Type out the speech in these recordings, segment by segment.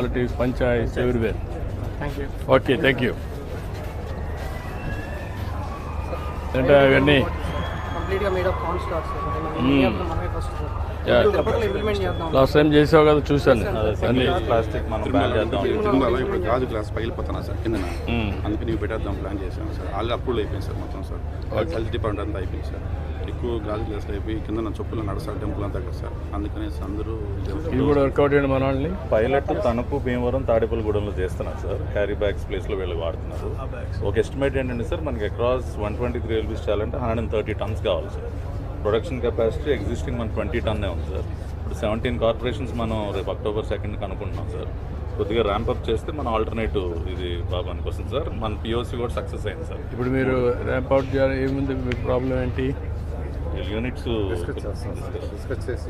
Politics, panchayats, everywhere. Thank you. Okay, thank you. అవన్నీ కంప్లీట్గా made of corn stars మనమే first తిరుపతిలో implement చేద్దాం. లాస్ట్ టైం చేసావు కదా, చూశాను అన్ని. ప్లాస్టిక్ మనం బ్యాన్ చేద్దాం. తిరుమలలో ఇప్పుడు గాజు గ్లాస్ పగిలిపోతున్నా సార్ కింద, అందుకే నీవు పెట్టేద్దాం ప్లాన్ చేశాను సార్. ఆల్రెడీ అప్రూవల్ అయిపోయింది సార్ మొత్తం సార్. హెల్త్ డిపార్ట్మెంట్ అంతా అయిపోయింది సార్. ఎక్కువ గాజు గ్లాసులు అయిపోయి కింద నా చొప్పులు నడసాలి టెంపుల్ అంతా కదా సార్. అందుకని అందరూ ఇది కూడా వర్కౌట్ చేయండి మన వాళ్ళని. పైలట్ తణుకు, భీమవరం, తాడేపల్లిగూడెంలో చేస్తున్నారు సార్. క్యారీ బ్యాగ్స్ ప్లేస్లో వీళ్ళు వాడుతున్నారు. ఒక ఎస్టిమేట్ ఏంటంటే సార్, మనకి అక్రాస్ 123 రైల్వేస్ చేయాలంటే 130 టన్స్ కావాలి సార్. ప్రొడక్షన్ కెపాసిటీ ఎగ్జిస్టింగ్ మన 20 టన్నే ఉంది సార్. ఇప్పుడు 17 కార్పొరేషన్స్ మనం రేపు October 2nd అనుకుంటున్నాం సార్. కొద్దిగా ర్యాంప్అప్ చేస్తే మన ఆల్టర్నేటివ్ ఇది బాగా పనికొస్తుంది సార్. మన పిఓసి కూడా సక్సెస్ అయింది సార్. ఇప్పుడు మీరు ర్యాంప్ అవుట్ చేయాలి, ఏముంది మీకు ప్రాబ్లం ఏంటి? యూనిట్స్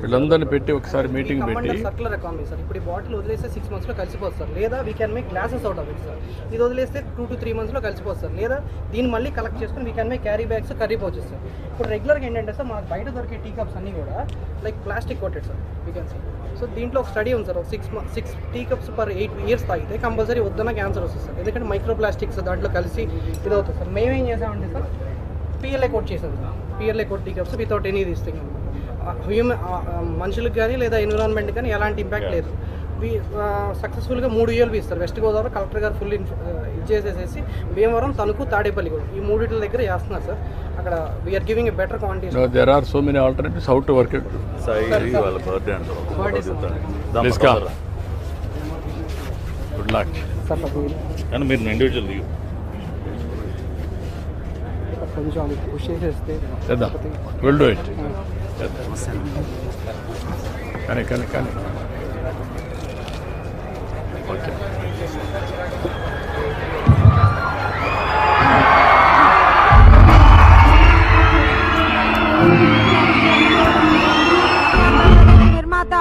వీళ్ళందరినీ పెట్టి ఒకసారి మీటింగ్ పెట్టి సర్కులర్ ఎకానమీ సార్. ఇప్పుడు ఈ బాటిల్ వదిలేస్తే 6 months కలిసిపోతుంది సార్. లేదా we can make glasses out of it sir. ఇది వదిలేస్తే 2 to 3 months కలిసిపోతుంది సార్. లేదా దీన్ని మళ్ళీ కలెక్ట్ చేసుకుని we can make carry bags, curry pouches sir. ఇప్పుడు రెగ్యులర్గా ఏంటంటే సార్, మనకు బయట దొరికే టీ కప్స్ అన్నీ కూడా like plastic coated sir. We can see. So దీంట్లో ఒక స్టడీ ఉంది సార్. ఒక 6 టీ కప్స్ per 8 years తాగితే కంపల్సరీ వద్దన్న క్యాన్సర్ వస్తుంది సార్. ఎందుకంటే మైక్రో ప్లాస్టిక్స్ దాంట్లో కలిసి ఇది అవుతుంది సార్. మేమేం చేసామంటే సార్, PLA కోట్ చేసాం sir. PLA coat tea cups without any this thing. మనుషులకు కానీ లేదా ఎన్విరాన్మెంట్ కానీ ఎలాంటి ఇంపాక్ట్ లేదు. సక్సెస్ఫుల్గా 3 ULB ఇస్తారు. వెస్ట్ గోదావరి కలెక్టర్ గారు ఫుల్ ఇచ్చేసేసి భీమవరం, తణుకు, తాడేపల్లి కూడా ఈ 3 దగ్గర చేస్తున్నారు సార్. అక్కడ we are giving a better quantity. There are so many alternatives how to work it. వాళ్ళ బర్త్డే గుడ్ లక్ కానీ మీరు ఇండివిజువల్ లీవ్ కొంచెం పుష్ చేసేస్తే చేద్దాం. Will do it. కానీ ఓకే. నిర్మాత,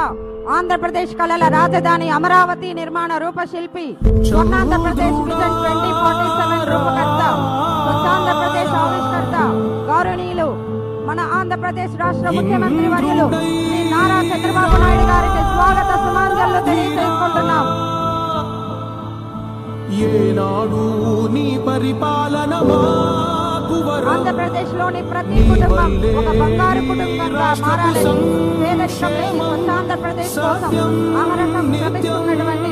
ఆంధ్రప్రదేశ్ కళల రాజధాని అమరావతి నిర్మాణ రూపశిల్పి, స్వర్ణాంధ్రప్రదేశ్ విజన్ 2047 రూపకర్త, స్వచ్ఛాంధ్రప్రదేశ్ ఆవిష్కర్త, గౌరవనీయులు మన ఆంధ్రప్రదేశ్ రాష్ట్ర ముఖ్యమంత్రి వర్యులు శ్రీ నారా చంద్రబాబు నాయుడు గారికి స్వాగత సుమాంజలు తెలియజేసుకుంటున్నాం. ఆంధ్రప్రదేశ్ లోని ప్రతి కుటుంబం ఒక బంగారు కుటుంబంగా మారాలని పేదరికం లేని స్వచ్ఛాంధ్రప్రదేశ్ కోసం ఆహరణం శ్రమిస్తున్నటువంటి